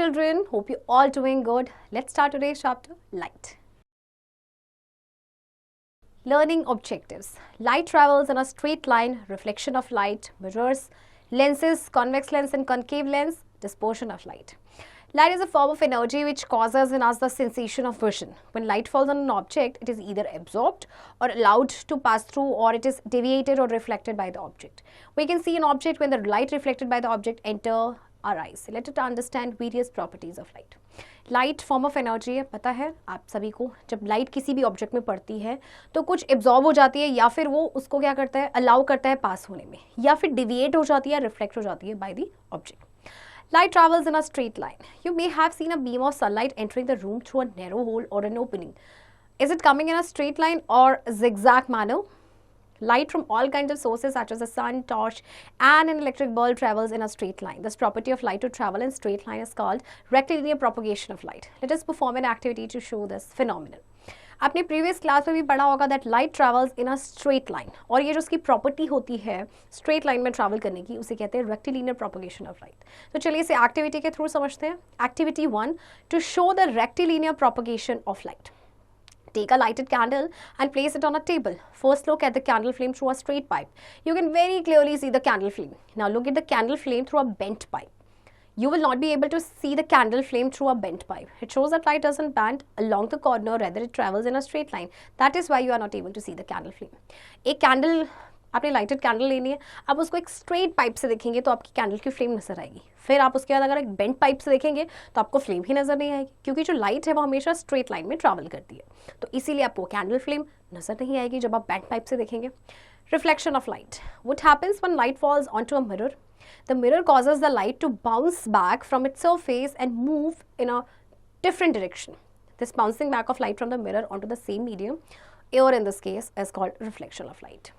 children, hope you all doing good. Let's start today's chapter, light. Learning objectives. Light travels in a straight line, reflection of light, mirrors, lenses, convex lens and concave lens, dispersion of light. Light is a form of energy which causes in us the sensation of vision. When light falls on an object, it is either absorbed or allowed to pass through, or it is deviated or reflected by the object. We can see an object when the light reflected by the object enter our eyes. Let us understand various properties of light. Light form of energy है, पता है आप सभी को. जब light किसी भी object में पड़ती है तो कुछ एब्जॉर्ब हो जाती है, या फिर वो उसको क्या करता है, अलाउ करता है पास होने में, या फिर डिविएट हो जाती है, रिफ्लेक्ट हो जाती है by the object. Light travels in a straight line. You may have seen a beam of sunlight entering the room through a narrow hole or an opening. Is it coming in a straight line or zigzag manner? Light from all kinds of sources such as the sun, torch and an electric bulb travels in a straight line. This property of light to travel in straight line is called rectilinear propagation of light. Let us perform an activity to show this phenomenon. आपने previous class में भी पढ़ा होगा that light travels in a straight line, और ये जो उसकी property होती है स्ट्रेट लाइन में ट्रैवल करने की, उसे कहते हैं रेक्टिलिनियर प्रोपगेशन ऑफ लाइट. तो चलिए इसे एक्टिविटी के थ्रू समझते हैं. Activity 1, to show the rectilinear propagation of light. Take a lighted candle and place it on a table. First look at the candle flame through a straight pipe. You can very clearly see the candle flame. Now look at the candle flame through a bent pipe. You will not be able to see the candle flame through a bent pipe. It shows that light doesn't bend along the corner, rather it travels in a straight line. That is why you are not able to see the candle flame. एक candle, आपने lighted candle लेनी है, आप उसको एक straight pipe से देखेंगे तो आपकी कैंडल की फ्लेम नजर आएगी. फिर आप उसके बाद अगर एक बेंट पाइप से देखेंगे तो आपको फ्लेम ही नजर नहीं आएगी, क्योंकि जो लाइट है वो हमेशा स्ट्रेट लाइन में ट्रैवल करती है. तो इसीलिए आपको कैंडल फ्लेम नजर नहीं आएगी जब आप बेंट पाइप से देखेंगे. Reflection of light. What happens when light falls onto a mirror? The mirror causes the light to bounce back from its surface and move in a different direction. This bouncing back of light from the mirror onto the same medium, air in this case, is called reflection of light.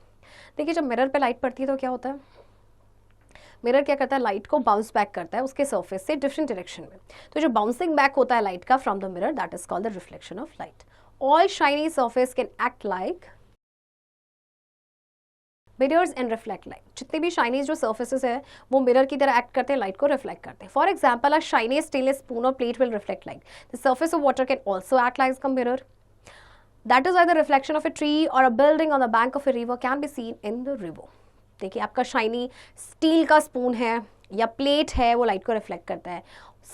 देखिए जब mirror पे light पड़ती है तो क्या होता है, mirror क्या करता है, लाइट को बाउंस बैक करता है उसके सरफेस से डिफरेंट डायरेक्शन में. तो जो बाउंसिंग बैक होता है लाइट का from the mirror, that is called the reflection of light. All shiny surface can act like mirrors and reflect light. जितने भी शाइनी जो सर्फेसेस है वो मिरर की तरह एक्ट करते हैं, लाइट को रिफ्लेक्ट करते हैं. For example, a shiny stainless spoon और plate will reflect light. The surface of water can also act like a mirror. That is why the reflection of a tree और a building on the bank of a river can be seen in the river. देखिए आपका shiny steel का spoon है या plate है, वो light को reflect करता है.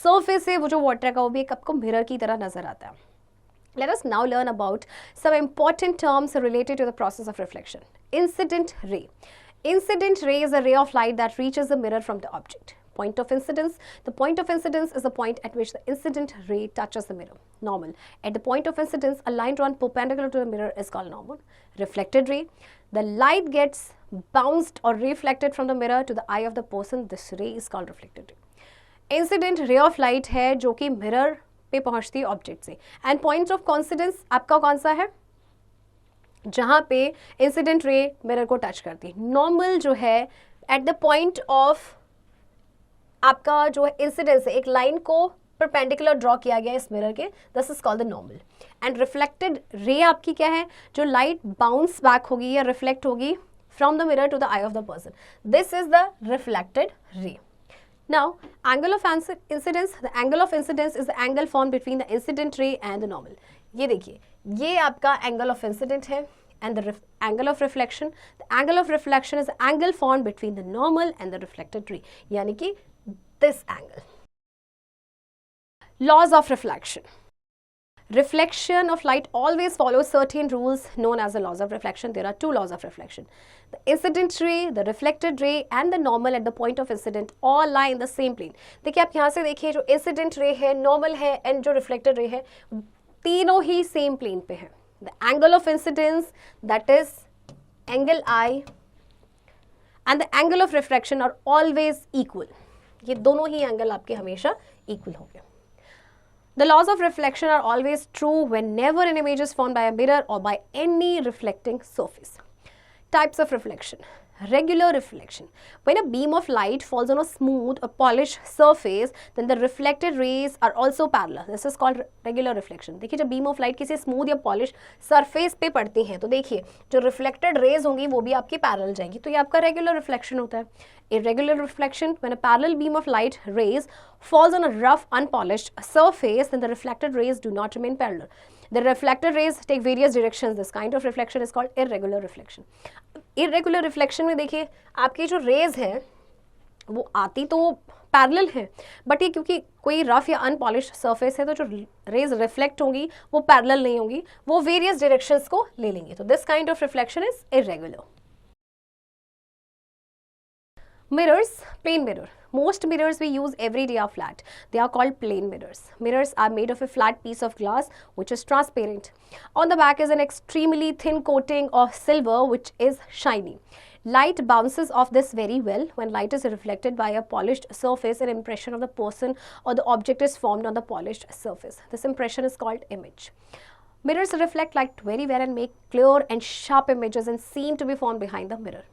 सर्फेस से वो जो वाटर का वो भी एक आपको मिरर की तरह नजर आता है. Let us now learn about some important terms related to the process of reflection. Incident ray. Incident ray is a ray of light that reaches the mirror from the object. Point of incidence. The point of incidence is the point at which the incident ray touches the mirror. Normal. At the point of incidence, a line drawn perpendicular to the mirror is called normal. Reflected ray. The light gets bounced or reflected from the mirror to the eye of the person. This ray is called reflected ray. Incident ray of light है जो कि mirror पे पहुंचती है object से. And point of coincidence आपका कौन सा है, जहां पे इंसिडेंट रे मिरर को टच करती है. नॉर्मल जो है एट द पॉइंट ऑफ आपका जो है इंसिडेंस है, एक लाइन को परपेंडिकुलर ड्रॉ किया गया इस मिरर के, this is called the normal. And reflected ray आपकी क्या है, जो लाइट बाउंस बैक होगी या रिफ्लेक्ट होगी from the mirror to the eye of the person. This is the reflected ray. Now, angle of incidence. The angle of incidence is the angle formed between the incident ray and the normal. ये देखिए, ये आपका angle of incident है, and the angle of reflection. The angle of reflection is the angle formed between the normal and the reflected ray. यानी कि this angle. Laws of reflection. Reflection of light always follows certain rules known as the laws of reflection. There are two laws of reflection. The incident ray, the reflected ray and the normal at the point of incident all lie in the same plane. देखिए आप यहाँ से देखिए, जो incident ray है, normal है and जो reflected ray है, तीनों ही same plane पे हैं. The angle of incidence, that is angle I, and the angle of reflection are always equal. ये दोनों ही angle आपके हमेशा equal होंगे. The laws of reflection are always true whenever an image is formed by a mirror or by any reflecting surface. Types of reflection. Regular reflection. When a beam of light falls on a smooth or polished surface, then the reflected rays are also parallel. This is called regular reflection. देखिए जब beam of light किसी smooth या polished surface पे पड़ती हैं तो देखिए जो reflected rays होंगी वो भी आपकी parallel जाएंगी, तो ये आपका regular reflection होता है. Irregular reflection, when a parallel beam of light rays falls on a rough unpolished surface, then the reflected rays do not remain parallel. The reflected rays take various directions. This kind of reflection is called irregular reflection. Irregular reflection में देखिए आपकी जो raise है वो आती तो parallel है, but ये क्योंकि कोई रफ या अनपॉलिश्ड सरफेस है तो जो रेज रिफ्लेक्ट होंगी वो पैरेलल नहीं होंगी, वो वेरियस डायरेक्शंस को ले लेंगे. तो this kind of reflection is irregular. Mirrors, plane mirror. Most mirrors we use every day are flat. They are called plane mirrors. Mirrors are made of a flat piece of glass which is transparent. On the back is an extremely thin coating of silver which is shiny. Light bounces off this very well. When light is reflected by a polished surface, an impression of the person or the object is formed on the polished surface. This impression is called image. Mirrors reflect light very well and make clear and sharp images and seem to be formed behind the mirror.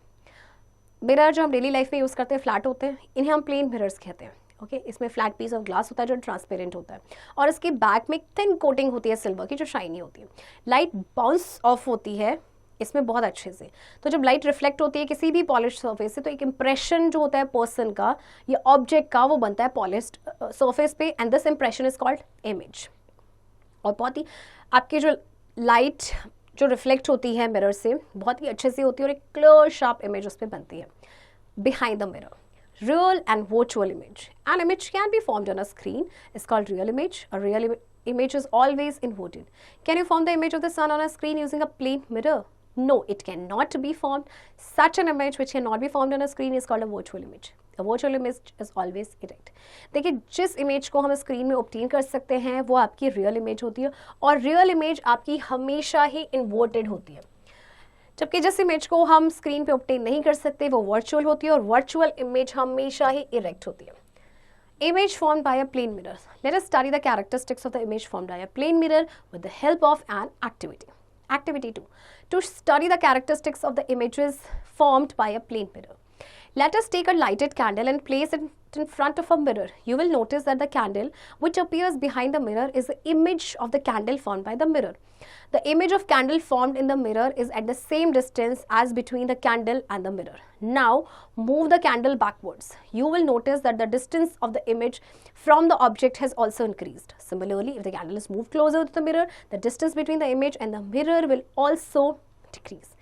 Mirror जो हम daily life में use करते हैं flat होते हैं, इन्हें हम plane mirrors कहते हैं. ओके इसमें फ्लैट पीस ऑफ ग्लास होता है जो ट्रांसपेरेंट होता है और इसके बैक में एक थिन कोटिंग होती है सिल्वर की जो शाइनी होती है. लाइट बाउंस ऑफ होती है इसमें बहुत अच्छे से. तो जब लाइट रिफ्लेक्ट होती है किसी भी पॉलिश्ड सरफेस से तो एक इंप्रेशन जो होता है पर्सन का या ऑब्जेक्ट का वो बनता है पॉलिश्ड सरफेस पे and this impression is called image. और बहुत ही आपके जो लाइट जो रिफ्लेक्ट होती है मिरर से बहुत ही अच्छे से होती है और एक क्लियर शार्प इमेज उस पर बनती है behind the mirror. Real and virtual image. An image can be formed on a screen. It's called real image. A real image is always inverted. Can you form the image of the sun on a screen using a plane mirror? No, it cannot be formed. Such an image which cannot be formed on a screen is called a virtual image. A virtual image is always erect. देखिए जिस image को हम screen में obtain कर सकते हैं वो आपकी रियल इमेज होती है और रियल इमेज आपकी हमेशा ही इन्वर्टेड होती है, जबकि जिस इमेज को हम स्क्रीन पे ऑब्टेन नहीं कर सकते वो वर्चुअल होती है और वर्चुअल इमेज हमेशा ही इरेक्ट होती है. Image formed by a plane mirror. Let us study the characteristics of the image formed by a plane mirror with the help of an activity. Activity 2. To study the characteristics of the images formed by a plane mirror. Let us take a lighted candle and place it in front of a mirror. You will notice that the candle which appears behind the mirror is the image of the candle formed by the mirror. The image of candle formed in the mirror is at the same distance as between the candle and the mirror. Now move the candle backwards. You will notice that the distance of the image from the object has also increased. Similarly, if the candle is moved closer to the mirror, the distance between the image and the mirror will also decrease.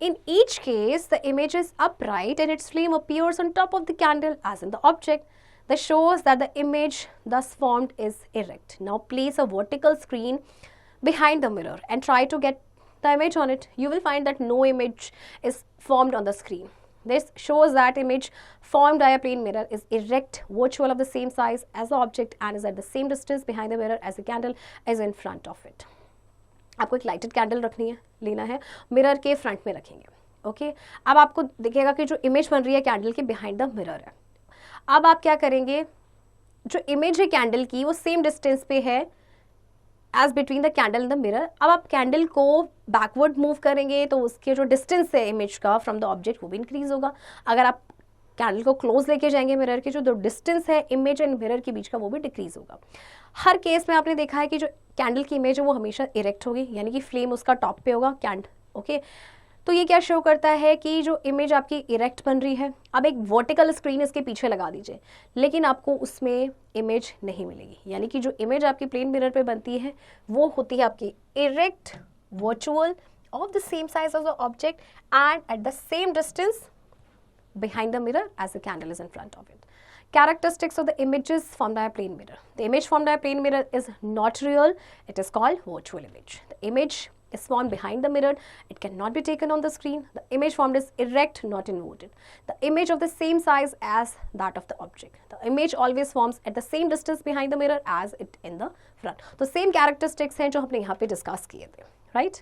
In each case, the image is upright and its flame appears on top of the candle as in the object. This shows that the image thus formed is erect. Now place a vertical screen behind the mirror and try to get the image on it. You will find that no image is formed on the screen. This shows that image formed by a plane mirror is erect, virtual of the same size as the object and is at the same distance behind the mirror as the candle is in front of it. आपको एक lighted candle रखनी है, लेना है, mirror के front में रखेंगे. Okay अब आपको दिखेगा कि जो इमेज बन रही है कैंडल के बिहाइंड द मिरर है. अब आप क्या करेंगे, जो इमेज है कैंडल की वो सेम डिस्टेंस पे है as between the candle and the mirror. अब आप कैंडल को बैकवर्ड मूव करेंगे तो उसके जो डिस्टेंस है इमेज का फ्रॉम द ऑब्जेक्ट वो भी इंक्रीज होगा. अगर आप कैंडल को क्लोज लेके जाएंगे मिरर के, जो डिस्टेंस है इमेज एंड मिरर के बीच का वो भी डिक्रीज होगा. हर केस में आपने देखा है कि जो कैंडल की इमेज है वो हमेशा इरेक्ट होगी, यानी कि फ्लेम उसका टॉप पे होगा ओके. तो ये क्या शो करता है कि जो इमेज आपकी इरेक्ट बन रही है. अब एक वर्टिकल स्क्रीन इसके पीछे लगा दीजिए लेकिन आपको उसमें इमेज नहीं मिलेगी, यानी कि जो इमेज आपकी प्लेन मिरर पे बनती है वो होती है आपकी erect, virtual, of the same size of the object and at the same distance behind the mirror as the candle is in front of it. Characteristics of the images formed by a plane mirror. The image formed by a plane mirror is not real. It is called virtual image. The image is formed behind the mirror. It cannot be taken on the screen. The image formed is erect, not inverted. The image of the same size as that of the object. The image always forms at the same distance behind the mirror as it in the front. तो same characteristics हैं जो हमने यहाँ पे discuss किए थे, right?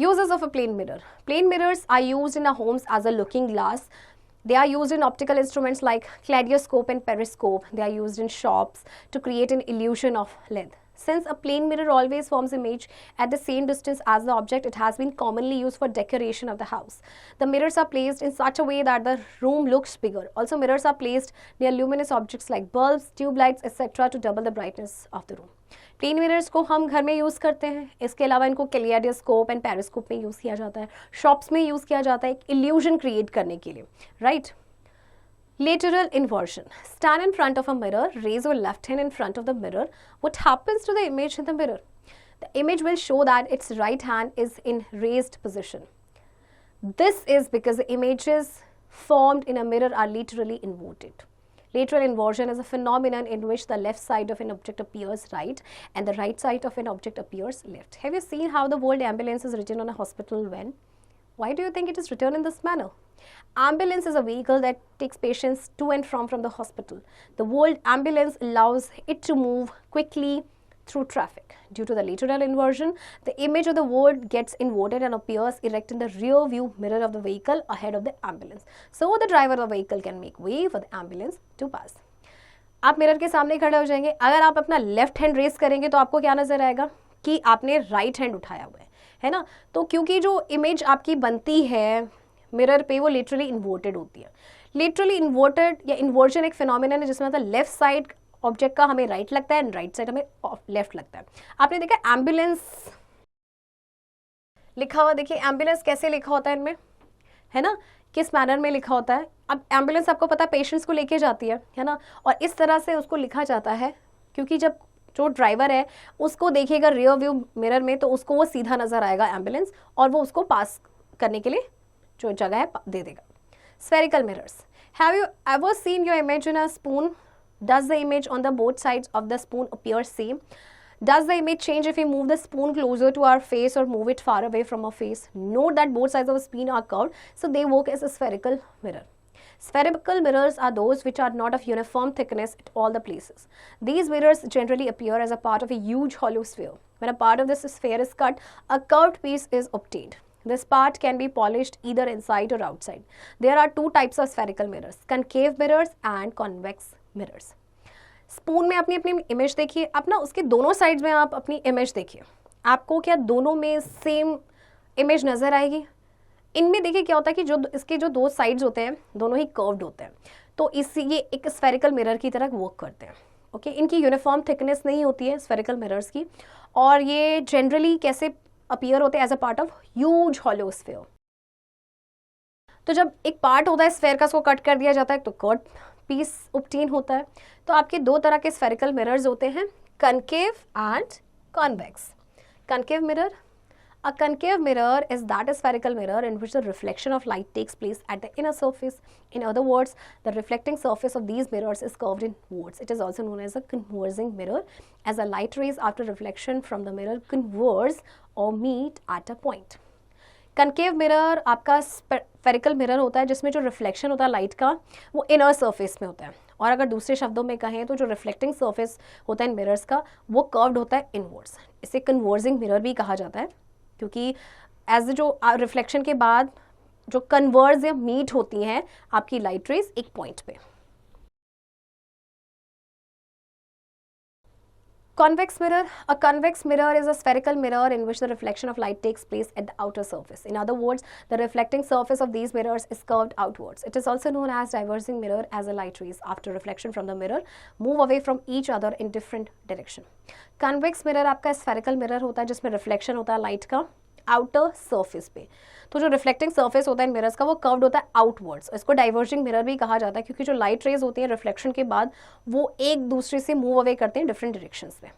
Uses of a plane mirror. Plane mirrors are used in our homes as a looking glass. They are used in optical instruments like kaleidoscope and periscope. They are used in shops to create an illusion of length. Since a plane mirror always forms image at the same distance as the object, it has been commonly used for decoration of the house. The mirrors are placed in such a way that the room looks bigger. Also, mirrors are placed near luminous objects like bulbs, tube lights, etc. to double the brightness of the room. Plane mirrors को हम घर में use करते हैं. इसके अलावा इनको कैलियोडोस्कोप and periscope में यूज़ किया जाता है. शॉप्स में यूज़ किया जाता है एक इल्यूजन क्रिएट करने के लिए, right. Lateral inversion. Stand in front of a mirror, raise your left hand in front of the mirror. What happens to the image in the mirror? The image will show that its right hand is in raised position. This is because the images formed in a mirror are laterally inverted. Lateral inversion is a phenomenon in which the left side of an object appears right and the right side of an object appears left. Have you seen how the word ambulance is written on a hospital van? Why do you think it is written in this manner? Ambulance is a vehicle that takes patients to and from the hospital. The word ambulance allows it to move quickly through traffic. Due to the lateral inversion, the image of the word gets inverted and appears erect in the rear view mirror of the vehicle ahead of the ambulance. So the driver of the vehicle can make way for the ambulance to pass. आप mirror के सामने खड़े हो जाएंगे. अगर आप अपना left hand raise करेंगे तो आपको क्या नजर आएगा कि आपने राइट हैंड उठाया हुआ है ना. तो क्योंकि जो इमेज आपकी बनती है मिरर पे वो लिटरली इन्वर्टेड होती है. लिटरली इन्वर्टेड या इन्वर्जन एक फिनोमिनन है जिसमें मतलब लेफ्ट साइड ऑब्जेक्ट का हमें राइट लगता है एंड राइट साइड हमें लेफ्ट लगता है. आपने देखा एम्बुलेंस लिखा हुआ, देखिए एम्बुलेंस कैसे लिखा होता है इनमें, है ना, किस मैनर में लिखा होता है. अब एम्बुलेंस आपको पता है पेशेंट्स को लेके जाती है ना, और इस तरह से उसको लिखा जाता है क्योंकि जब जो ड्राइवर है उसको देखेगा रियर व्यू मिरर में तो उसको वो सीधा नजर आएगा एम्बुलेंस और वो उसको पास करने के लिए जो जगह है दे देगा. Spherical mirrors. Have you ever seen your image in a spoon? Does the image on the both sides of the spoon appear same? Does the image change if we move the spoon closer to our face or move it far away from our face? Note that both sides of the spoon are curved, so they work as a spherical mirror. Spherical mirrors are those which are not of uniform thickness at all the places. These mirrors generally appear as a part of a huge hollow sphere. When a part of this sphere is cut, a curved piece is obtained. This part can be polished either inside or outside. There are two types of spherical mirrors, concave mirrors and convex mirrors. Spoon में अपनी अपनी image देखिए, अब ना उसके दोनों sides में आप अपनी इमेज देखिए, आपको क्या दोनों में सेम इमेज नज़र आएगी? इनमें देखिए क्या होता है कि जो इसके जो दो साइड्स होते हैं दोनों ही कर्व्ड होते हैं, तो इसी ये एक स्फेरिकल मिरर की तरह वर्क करते हैं. ओके, इनकी यूनिफॉर्म थिकनेस नहीं होती है स्फेरिकल मिरर्स की, और ये जनरली कैसे अपीयर होते हैं as a part of huge hollow sphere. तो जब एक पार्ट होता है स्फेयर का, उसको कट कर दिया जाता है तो कट पीस ऑब्टेन होता है. तो आपके दो तरह के स्फेरिकल मिरर्स होते हैं, concave and convex. Concave mirror, a concave mirror is that spherical mirror in which the reflection of light takes place at the inner surface. In other words, the reflecting surface of these mirrors is curved inwards. It is also known as a converging mirror, as the light rays after reflection from the mirror converge or meet at a point. Concave mirror आपका spherical mirror होता है जिसमें जो reflection होता है light का वो inner surface में होता है, और अगर दूसरे शब्दों में कहें तो जो रिफ्लेक्टिंग सरफेस होता है इन मिरर्स का वो कर्व्ड होता है इनवर्ड्स. इसे कन्वर्जिंग मिरर भी कहा जाता है क्योंकि एज जो रिफ्लेक्शन के बाद जो कन्वर्ज या मीट होती हैं आपकी लाइट रेज एक पॉइंट पे. Convex mirror. A convex mirror is a spherical mirror in which the reflection of light takes place at the outer surface. In other words, the reflecting surface of these mirrors is curved outwards. It is also known as diverging mirror, as the light rays after reflection from the mirror move away from each other in different direction. Convex mirror आपका spherical mirror होता है जिसमें reflection होता है light का outer surface पे. तो जो रिफ्लेक्टिंग सरफेस होता है मिरर्स का वो कर्व्ड होता है आउटवर्ड्स. इसको डाइवर्जिंग मिरर भी कहा जाता है क्योंकि जो लाइट रेज होती हैं रिफ्लेक्शन के बाद वो एक दूसरे से मूव अवे करते हैं डिफरेंट डायरेक्शंस में.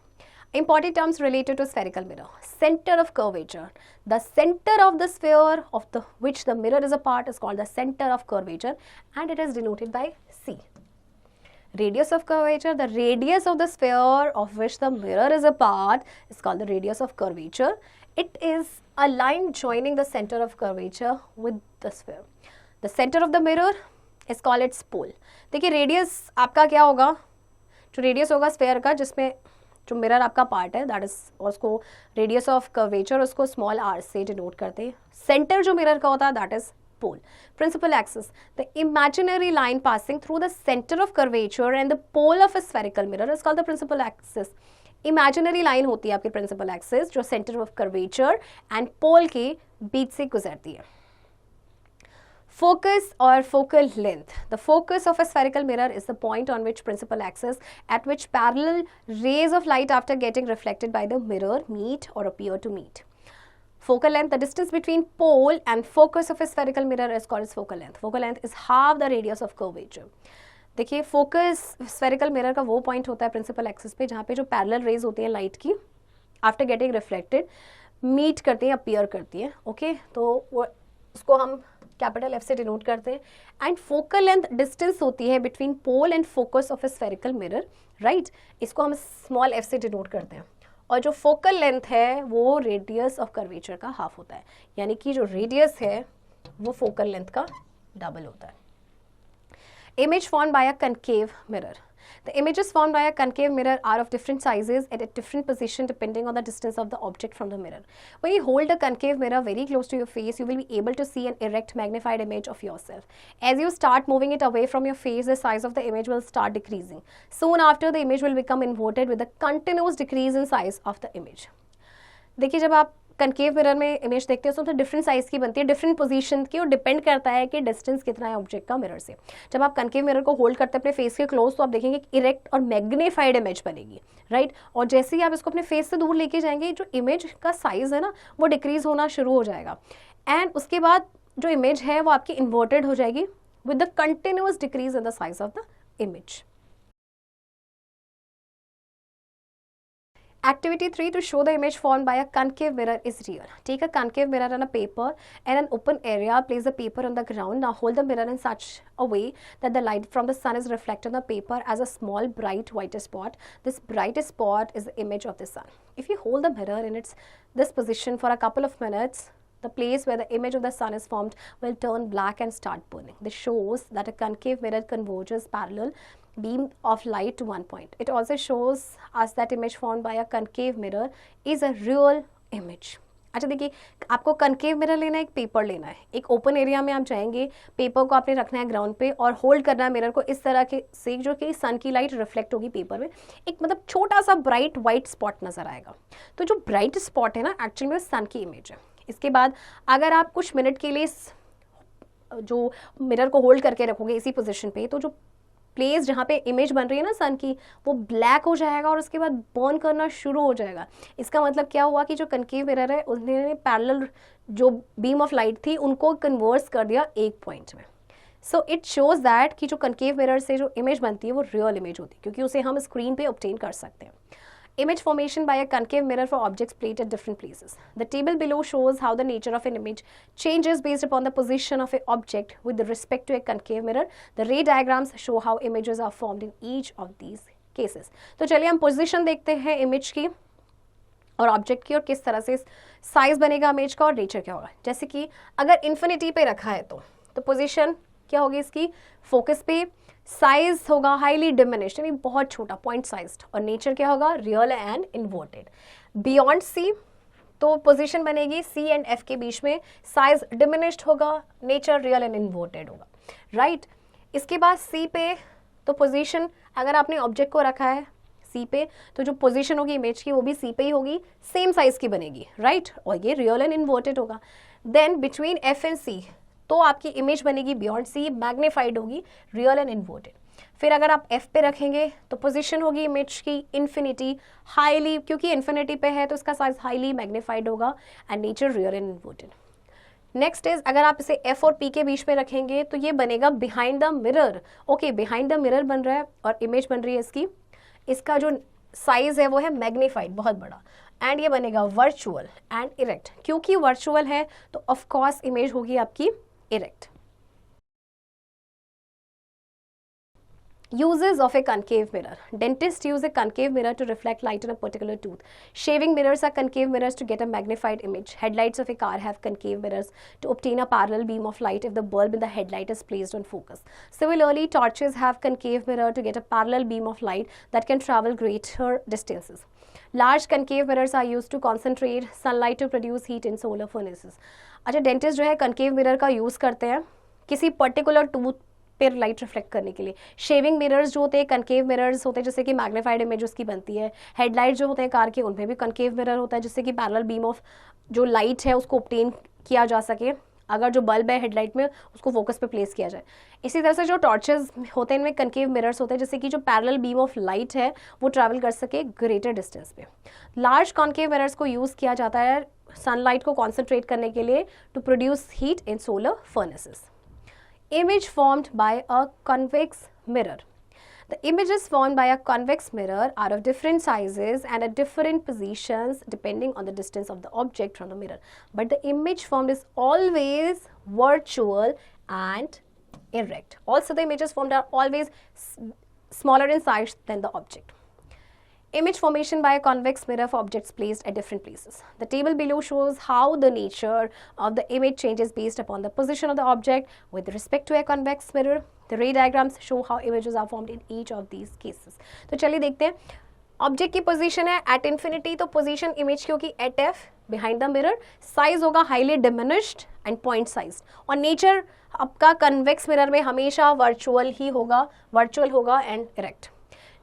Important terms related to spherical mirror. Center of curvature. The center of the sphere of which the mirror is a part is called the center of curvature and it is denoted by C. Radius of curvature. The radius of the sphere of which the mirror is a part is called the radius of curvature. It is a line joining the center of curvature with the sphere. The center of the mirror is called its pole. देखिए radius आपका क्या होगा, जो radius होगा sphere का जिसमें जो mirror आपका पार्ट है दैट इज, उसको रेडियस ऑफ कर्वेचर उसको स्मॉल आर से डिनोट करते हैं. सेंटर जो मिरर का होता है that is pole. Principal axis. The imaginary line passing through the center of curvature and the pole of a spherical mirror is called the principal axis. Imaginary line होती है आपके principal axis जो centre of curvature and pole के बीच से गुजरती है. Focus or focal length. The focus of a spherical mirror is the point on which principal axis at which parallel rays of light after getting reflected by the mirror meet or appear to meet. Focal length, the distance between pole and focus of a spherical mirror is called as focal length. Focal length is half the radius of curvature. देखिए focus spherical mirror का वो point होता है principal axis पे जहाँ पे जो parallel raise होती हैं लाइट की आफ्टर गेटिंग रिफ्लेक्टेड मीट करती हैं, अपीयर करती हैं. ओके, तो वो उसको हम कैपिटल एफ से डिनोट करते हैं. एंड फोकल लेंथ डिस्टेंस होती है between pole and focus of a spherical mirror, right. इसको हम स्मॉल एफ से डिनोट करते हैं. और जो फोकल लेंथ है वो रेडियस ऑफ कर्वेचर का हाफ होता है, यानी कि जो रेडियस है वो फोकल लेंथ का डबल होता है. Image formed by a concave mirror. The images formed by a concave mirror are of different sizes at a different position depending on the distance of the object from the mirror. When you hold a concave mirror very close to your face, you will be able to see an erect magnified image of yourself. As you start moving it away from your face, the size of the image will start decreasing. Soon after, the image will become inverted with a continuous decrease in size of the image. देखिए जब आप concave mirror में image देखते हैं तो different size की बनती है, डिफरेंट पोजीशन की, और डिपेंड करता है कि डिस्टेंस कितना है ऑब्जेक्ट का मिरर से. जब आप कनकेव मिरर को होल्ड करते हैं अपने फेस के क्लोज तो आप देखेंगे कि इरेक्ट और मैग्नीफाइड इमेज बनेगी, राइट. और जैसे ही आप इसको अपने फेस से दूर लेके जाएंगे जो इमेज का साइज है ना वो डिक्रीज होना शुरू हो जाएगा. एंड उसके बाद जो इमेज है वो आपकी इन्वर्टेड हो जाएगी with the continuous decrease in the size of the image. Activity 3, to show the image formed by a concave mirror is real. Take a concave mirror on a paper and an open area. Place the paper on the ground. Now hold the mirror in such a way that the light from the sun is reflected on the paper as a small bright white spot. This bright spot is the image of the sun. If you hold the mirror in this position for a couple of minutes, the place where the image of the sun is formed will turn black and start burning. This shows that a concave mirror converges parallel beam of light to one point. It also shows us that image formed by a concave mirror is a real image. अच्छा देखिए, आपको concave mirror लेना है, एक paper लेना है, एक open area में आप जाएंगे, पेपर को आपने रखना है ग्राउंड पे और होल्ड करना है मिरर को इस तरह के से जो कि सन की लाइट रिफ्लेक्ट होगी पेपर में, एक मतलब छोटा सा ब्राइट वाइट स्पॉट नजर आएगा. तो जो ब्राइट स्पॉट है ना एक्चुअली में सन की इमेज है. इसके बाद अगर आप कुछ मिनट के लिए जो मिरर को होल्ड करके रखोगे इसी पोजिशन पे तो जो प्लेस जहाँ पे इमेज बन रही है ना सन की वो ब्लैक हो जाएगा और उसके बाद बर्न करना शुरू हो जाएगा. इसका मतलब क्या हुआ कि जो कनकेव मिरर है उसने पैरेलल जो बीम ऑफ लाइट थी उनको कन्वर्स कर दिया एक पॉइंट में. सो इट शोज दैट कि जो कनकेव मिरर से जो इमेज बनती है वो रियल इमेज होती है क्योंकि उसे हम स्क्रीन पे ऑब्टेन कर सकते हैं. Image formation by a concave mirror for objects placed at different places. The table below shows how the nature of an image changes based upon the position of an object with respect to a concave mirror. The ray diagrams show how images are formed in each of these cases. तो चलिए हम position देखते हैं image की और object की और किस तरह से साइज बनेगा इमेज का और नेचर क्या होगा. जैसे कि अगर इन्फिनिटी पे रखा है तो पोजीशन क्या होगी इसकी, फोकस पे, साइज होगा हाईली डिमिनिश्ड यानी बहुत छोटा पॉइंट साइज्ड, और नेचर क्या होगा real and inverted. Beyond C तो पोजीशन बनेगी सी एंड एफ के बीच में, साइज डिमिनिश्ड होगा, नेचर रियल एंड इन्वर्टेड होगा, राइट. इसके बाद सी पे तो पोजीशन अगर आपने ऑब्जेक्ट को रखा है सी पे तो जो पोजीशन होगी इमेज की वो भी सी पे ही होगी, सेम साइज की बनेगी, राइट, और ये रियल एंड इन्वर्टेड होगा. देन बिटवीन एफ एंड सी तो आपकी इमेज बनेगी बियॉन्ड सी, मैग्नीफाइड होगी, रियल एंड इन्वर्टेड. फिर अगर आप एफ पे रखेंगे तो पोजीशन होगी इमेज की इन्फिनिटी, हाईली, क्योंकि इन्फिनिटी पे है तो इसका साइज हाईली मैग्नीफाइड होगा and nature real and inverted. Next is अगर आप इसे एफ और पी के बीच में रखेंगे तो ये बनेगा behind the mirror. Okay, behind the mirror बन रहा है और इमेज बन रही है इसका जो साइज है वो है मैग्नीफाइड, बहुत बड़ा, एंड ये बनेगा वर्चुअल एंड इरेक्ट. क्योंकि वर्चुअल है तो ऑफकोर्स इमेज होगी आपकी erect. Uses of a concave mirror. Dentists use a concave mirror to reflect light on a particular tooth. Shaving mirrors are concave mirrors to get a magnified image. Headlights of a car have concave mirrors to obtain a parallel beam of light if the bulb in the headlight is placed on focus. Similarly, torches have concave mirror to get a parallel beam of light that can travel greater distances. Large concave mirrors are used to concentrate sunlight to produce heat in solar furnaces. अच्छा, dentist जो है concave mirror का use करते हैं किसी particular tooth पर light reflect करने के लिए। शेविंग मिरर्स जो होते हैं कनकेव मिरर्स होते हैं, जैसे कि मैग्नीफाइड इमेज उसकी बनती है। हेडलाइट जो होते हैं कार के, उनमें भी कनकेव मिरर होता है, जिससे कि पैरेलल बीम ऑफ जो लाइट है उसको ऑब्टेन किया जा सके, अगर जो बल्ब है हेडलाइट में उसको फोकस पे प्लेस किया जाए। इसी तरह से जो टॉर्चेस होते हैं इनमें कनकेव मिरर्स होते हैं, जिससे कि जो पैरेलल बीम ऑफ लाइट है वो ट्रैवल कर सके ग्रेटर डिस्टेंस पे। लार्ज कॉन्केव मिरर्स को यूज़ किया जाता है सनलाइट को कॉन्सेंट्रेट करने के लिए to produce heat in solar furnaces. Image formed by a convex mirror. The images formed by a convex mirror are of different sizes and at different positions depending on the distance of the object from the mirror. But the image formed is always virtual and erect. Also, the images formed are always smaller in size than the object. Image formation by a convex mirror for objects placed at different places. The table below shows how the nature of the image changes based upon the position of the object with respect to a convex mirror. The ray diagrams show how images are formed in each of these cases. तो चलिए देखते हैं। Object की position है at infinity, तो position image की होगी at F behind the mirror. Size होगा highly diminished and point size, और नेचर आपका कन्वेक्स मिरर में हमेशा वर्चुअल ही होगा, वर्चुअल होगा and erect.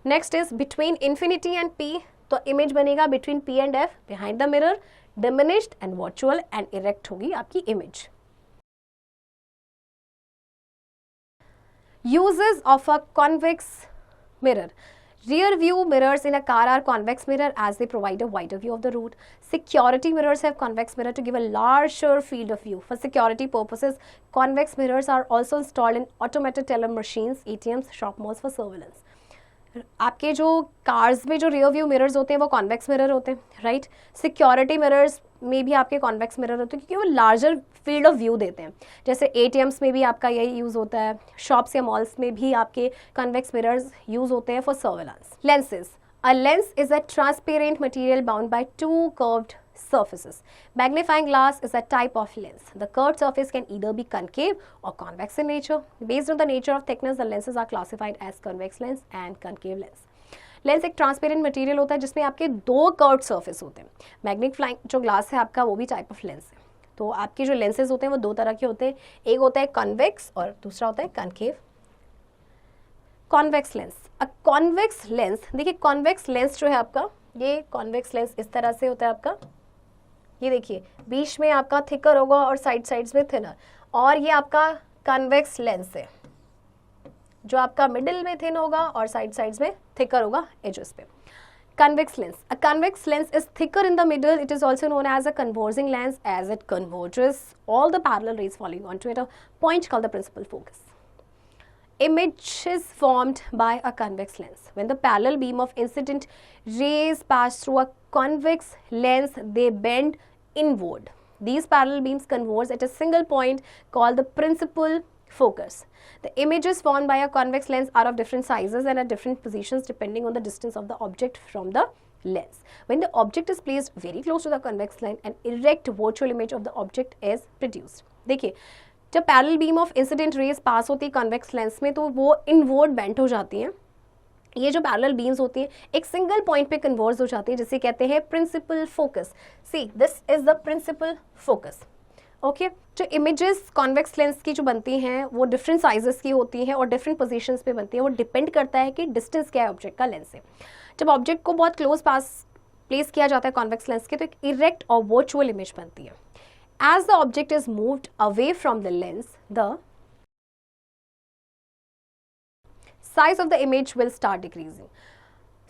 Next is between infinity and P, तो इमेज बनेगा between P and F behind the mirror, diminished and virtual and erect होगी आपकी image. Uses of a convex mirror. Rear view mirrors in a car are convex mirror as they provide a wider view of the road. Security mirrors have convex mirror to give a larger field of view. For security purposes, convex mirrors are also installed in automated teller machines, ATMs, shop malls for surveillance. आपके जो cars में जो rear view mirrors होते हैं वो convex mirror होते हैं, right. Security mirrors में भी आपके कॉन्वेक्स मिरर होते हैं क्योंकि वो लार्जर फील्ड ऑफ व्यू देते हैं। जैसे एटीएम्स में भी आपका यही यूज़ होता है, शॉप्स या मॉल्स में भी आपके कॉन्वेक्स मिरर्स यूज़ होते हैं for surveillance. Lenses. A lens is a transparent material bound by two curved surfaces. Magnifying glass is a type of lens. The curved surface can either be concave or convex in nature. Based on the nature of thickness, the lenses are classified as convex lens and concave lens. Lens एक transparent material होता है जिसमें आपके दो curved surface होते हैं। Magnifying जो glass है आपका वो भी टाइप ऑफ लेंस है। तो आपके जो लेंसेज होते हैं वो दो तरह के होते हैं, एक होता है कन्वेक्स और दूसरा होता है concave. Convex lens, a convex lens, देखिए कॉन्वेक्स लेंस जो है आपका, ये कॉन्वेक्स लेंस इस तरह से होता है आपका, ये देखिए बीच में आपका थिकर होगा और साइड्स में थिनर, और ये आपका कन्वेक्स लेंस है जो आपका मिडिल में थिन होगा और साइड्स में थिकर होगा एजेस पे। Convex lens. A convex lens is thicker in the middle. It is also known as a converging lens as it converges all the parallel rays falling onto it, a point called the principal focus. Image is formed by a convex lens. When the parallel beam of incident rays pass through a convex lens, they bend inward. These parallel beams converge at a single point called the principal focus. The images formed by a convex lens are of different sizes and at different positions depending on the distance of the object from the lens. When the object is placed very close to the convex lens, an erect virtual image of the object is produced. देखिए जब parallel beam of incident rays pass होती है convex lens में तो वो inward bent हो जाती हैं। ये जो पैरेलल बीम्स होती हैं एक सिंगल पॉइंट पे कन्वर्ज हो जाती है जिसे कहते हैं principal focus. See this is the principal focus. Okay, जो इमेजेस कॉन्वेक्स लेंस की जो बनती हैं वो डिफरेंट साइजेस की होती हैं और डिफरेंट पोजीशंस पे बनती हैं। वो डिपेंड करता है कि डिस्टेंस क्या है ऑब्जेक्ट का लेंस से। जब ऑब्जेक्ट को बहुत क्लोज पास प्लेस किया जाता है कॉन्वेक्स लेंस के तो एक इरेक्ट और वर्चुअल इमेज बनती है। As the object is moved away from the lens, the size of the image will start decreasing.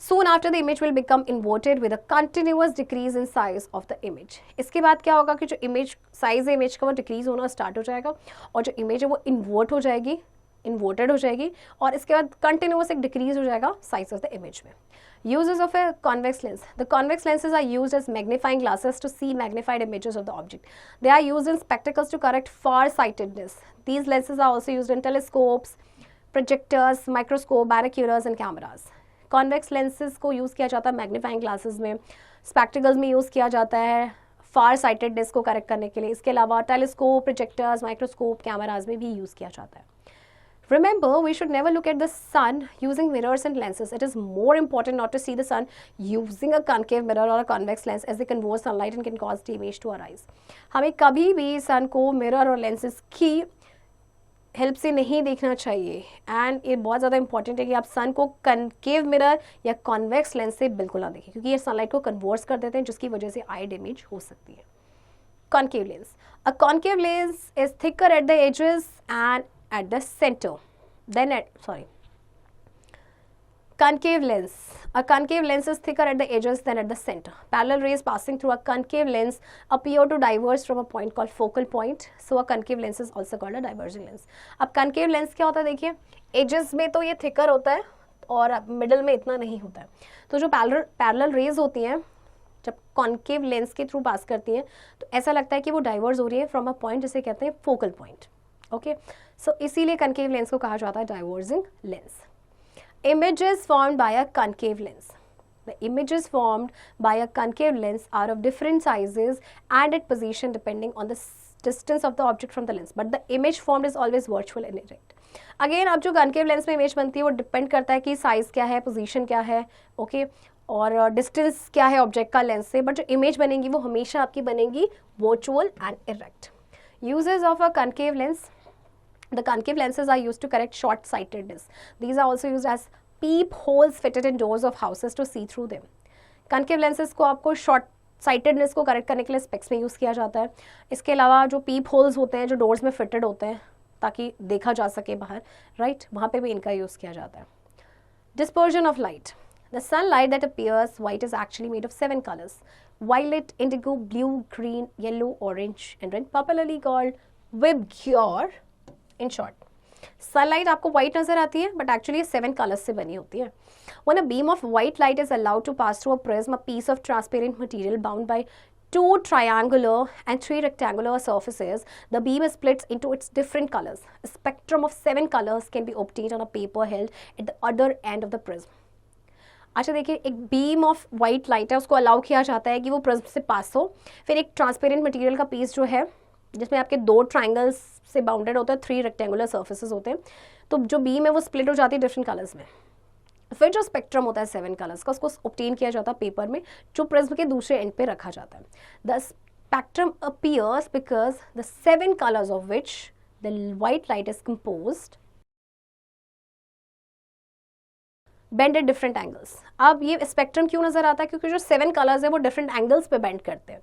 Soon after the image will become inverted with a continuous decrease in size of the image. इसके बाद क्या होगा कि जो image size है image का वो decrease होना स्टार्ट हो जाएगा और जो इमेज है वो इन्वर्ट हो जाएगी, इन्वर्टेड हो जाएगी और इसके बाद कंटिन्यूस एक डिक्रीज हो जाएगा साइज ऑफ द इमेज में। Uses of a convex lens. The convex lenses are used as magnifying glasses to see magnified images of the object. They are used in spectacles to correct far-sightedness. These lenses are also used in telescopes, projectors, microscope, binoculars and cameras. Convex lenses को use किया जाता है magnifying glasses में, spectacles में use किया जाता है फार sightedness को करेक्ट करने के लिए। इसके अलावा टेलीस्कोप, प्रोजेक्टर्स, माइक्रोस्कोप, कैमराज में भी यूज़ किया जाता है। Remember, we should never look at the sun using mirrors and lenses. It is more important not to see the sun using a concave mirror or a convex lens as they converge sunlight and can cause the image to arise. हमें कभी भी सन को mirror और lenses की help से नहीं देखना चाहिए, एंड ये बहुत ज़्यादा इंपॉर्टेंट है कि आप सन को कनकेव मिरर या कॉन्वेक्स लेंस से बिल्कुल ना देखें, क्योंकि ये सनलाइट को कन्वर्स कर देते हैं, जिसकी वजह से आई डैमेज हो सकती है. Concave lens. A concave lens is thicker at the edges and at the center. Concave lens. A concave lens is thicker at the edges than at the center. Parallel rays passing through a concave lens appear to diverge from a point called focal point. So a concave lens is also called a diverging lens. अब concave lens क्या होता है देखिए, edges में तो ये thicker होता है और middle में इतना नहीं होता है. तो जो parallel rays होती हैं जब कॉन्केव लेंस के थ्रू पास करती हैं तो ऐसा लगता है कि वो डाइवर्ज हो रही है फ्रॉम अ पॉइंट जिसे कहते हैं फोकल पॉइंट. ओके, सो इसीलिए कॉन्केव लेंस को कहा जाता है diverging lens. Images formed by a concave lens. The images formed by a concave lens are of different sizes and at position depending on the distance of the object from the lens, but the image formed is always virtual and erect. Again अब जो concave lens में image बनती है वो depend करता है कि size क्या है, पोजीशन क्या है, ओके, और डिस्टेंस क्या है ऑब्जेक्ट का लेंस से, बट जो इमेज बनेगी वो हमेशा आपकी बनेगी virtual and erect. Uses of a concave lens. The concave lenses are used to correct short sightedness. These are also used as peepholes fitted in doors of houses to see through them. Concave lenses को आपको short sightedness को correct करने के लिए specs में use किया जाता है. इसके अलावा जो पीप होल्स होते हैं जो डोर्स में फिटेड होते हैं ताकि देखा जा सके बाहर, राइट, वहाँ पे भी इनका यूज़ किया जाता है. Dispersion of light. The sunlight that appears white is actually made of 7 colors: violet, indigo, blue, green, yellow, orange, and red, popularly called Vibgyor. In short, sunlight आपको white नजर आती है, but actually 7 colors से बनी होती है. When a beam of white light is allowed to pass through a prism, a piece of transparent material bound by 2 triangular and 3 rectangular surfaces, the beam is split into its different colors. A spectrum of 7 colors can be obtained on a paper held at the other end of the prism. अच्छा देखिए, एक beam of white light है, उसको allow किया जाता है कि वो प्रिज्म से पास हो. फिर एक ट्रांसपेरेंट मटेरियल का पीस जो है जिसमें आपके 2 ट्राइंगल्स से बाउंडेड होता है, 3 रेक्टेंगुलर सर्फेसेस होते हैं, तो जो बीम है वो स्प्लिट हो जाती है डिफरेंट कलर्स में. फिर जो स्पेक्ट्रम होता है 7 कलर्स का, उसको ऑब्टेन किया जाता है पेपर में जो प्रिज्म के दूसरे एंड पे रखा जाता है. The spectrum appears because the 7 colours of which the white light is composed bend at different angles. अब ये स्पेक्ट्रम क्यों नजर आता है, क्योंकि जो 7 कलर्स है वो डिफरेंट एंगल्स पे बेंड करते हैं.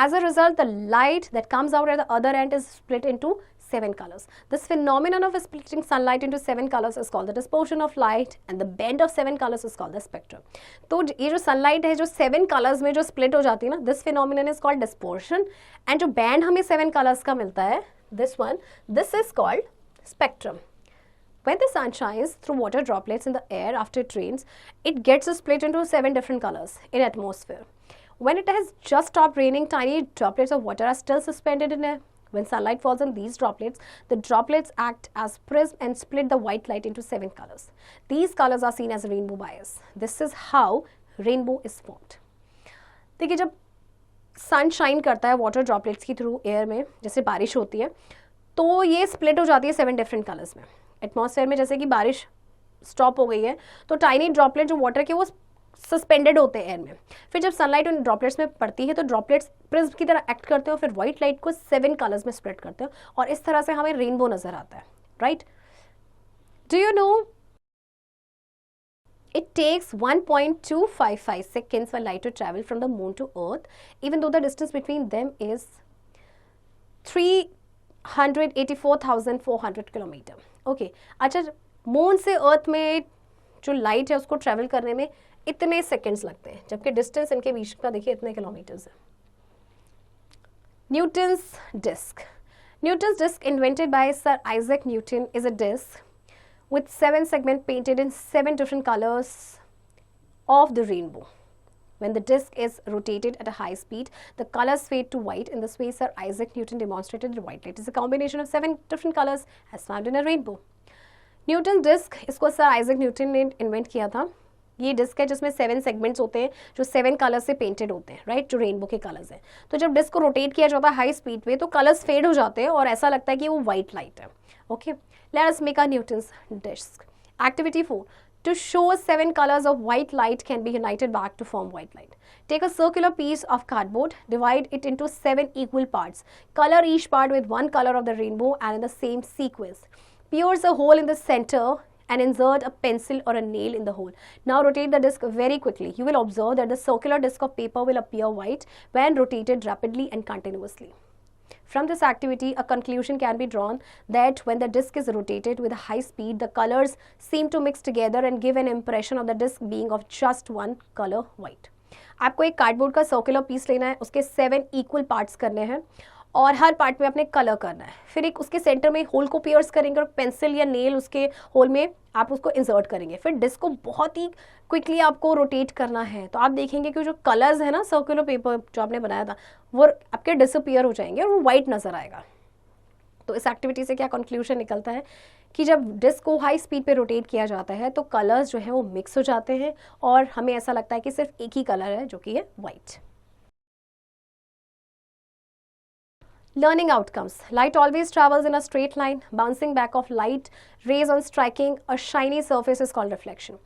As a result the light that comes out at the other end is split into 7 colors. This phenomenon of splitting sunlight into 7 colors is called the dispersion of light, and the band of 7 colors is called the spectrum. तो ये जो sunlight है जो 7 colors में जो split हो जाती है ना, this phenomenon is called dispersion, and जो band हमें 7 colors का मिलता है, this is called spectrum. When the sun shines through water droplets in the air after it rains, it gets split into 7 different colors in atmosphere. When it has just stopped raining, tiny droplets of water are still suspended in air. When sunlight falls on these droplets, the droplets act as prism and split the white light into 7 colors. These colors are seen as rainbow bias. This is how rainbow is formed. देखिए, जब sun shine करता है water droplets की through air में, जैसे बारिश होती है, तो ये स्प्लिट हो जाती है 7 डिफरेंट कलर्स में. एटमॉस्फेयर में जैसे कि बारिश स्टॉप हो गई है तो टाइनी ड्रॉपलेट जो वाटर के वो सस्पेंडेड होते हैं एयर में. फिर जब सनलाइट उन ड्रॉपलेट्स में पड़ती है तो ड्रॉपलेट्स प्रिज्म की तरह एक्ट करते हैं और फिर व्हाइट लाइट को 7 कलर्स में स्प्रेड करते हैं और इस तरह से हमें रेनबो नजर आता है. Right, do you know it takes 1.255 seconds for light to travel from the moon to earth, even though the distance between them is 384,400 kilometre. Okay, अच्छा, मून से अर्थ में जो लाइट है उसको ट्रैवल करने में इतने सेकंड्स लगते हैं, जबकि डिस्टेंस इनके बीच का देखिए इतने किलोमीटर्स है. Newton's disk. Newton's disk, invented by Sir Isaac Newton, is a disk with 7 segments painted in 7 different colors of the rainbow. When the disk is rotated at a high speed, the colors fade to white. In this way, Sir Isaac Newton demonstrated that white light is a combination of 7 different colors as found in a rainbow. Newton disk, इसको Sir Isaac Newton ने invent किया था. ये disc है जिसमें 7 segments होते हैं जो 7 कलर्स से पेंटेड होते हैं, राइट, जो रेनबो के कलर्स हैं. तो जब डिस्क को रोटेट किया जाता है हाई स्पीड पे तो कलर्स फेड हो जाते हैं और ऐसा लगता है कि वो व्हाइट लाइट है. Okay, let us make a Newton's disk. Activity 4. To show 7 colors of white light can be united back to form white light. Take a circular piece of cardboard, divide it into 7 equal parts. Color each part with one color of the rainbow and in the same sequence. pierce a hole in the center and insert a pencil or a nail in the hole. Now rotate the disc very quickly. You will observe that the circular disc of paper will appear white when rotated rapidly and continuously. From this activity, a conclusion can be drawn that when the disc is rotated with a high speed, the colors seem to mix together and give an impression of the disc being of just one color, white. आपको एक cardboard का circular piece लेना है, उसके 7 equal parts करने हैं और हर part में आपने कलर करना है. फिर एक उसके सेंटर में होल को पियर्स करेंगे और पेंसिल या नेल उसके होल में आप उसको इंसर्ट करेंगे. फिर डिस्क को बहुत ही क्विकली आपको रोटेट करना है. तो आप देखेंगे कि जो कलर्स है ना सर्कुलर पेपर जो आपने बनाया था वो आपके डिसअपियर हो जाएंगे और वो वाइट नज़र आएगा. तो इस एक्टिविटी से क्या कंक्लूजन निकलता है कि जब डिस्क को हाई स्पीड पे रोटेट किया जाता है तो कलर्स जो है वो मिक्स हो जाते हैं और हमें ऐसा लगता है कि सिर्फ एक ही कलर है जो कि है white. Learning outcomes. Light always travels in a straight line. Bouncing back of light rays on striking a shiny surface is called reflection.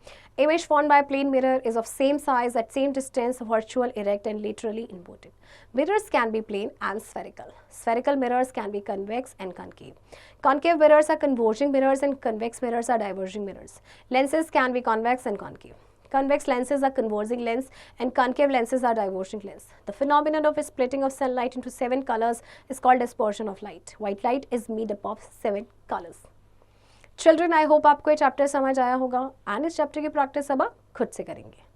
Image formed by a plane mirror is of same size, at same distance, virtual, erect and laterally inverted. Mirrors can be plane and spherical. Spherical mirrors can be convex and concave. Concave mirrors are converging mirrors and convex mirrors are diverging mirrors. Lenses can be convex and concave. Convex lenses are converging lens and concave lenses are diverging lens. The phenomenon of splitting of sunlight into 7 colors is called dispersion of light. White light is made up of 7 colors. Children, I hope आपको ये chapter समझ आया होगा and इस chapter की practice अब आप खुद से करेंगे.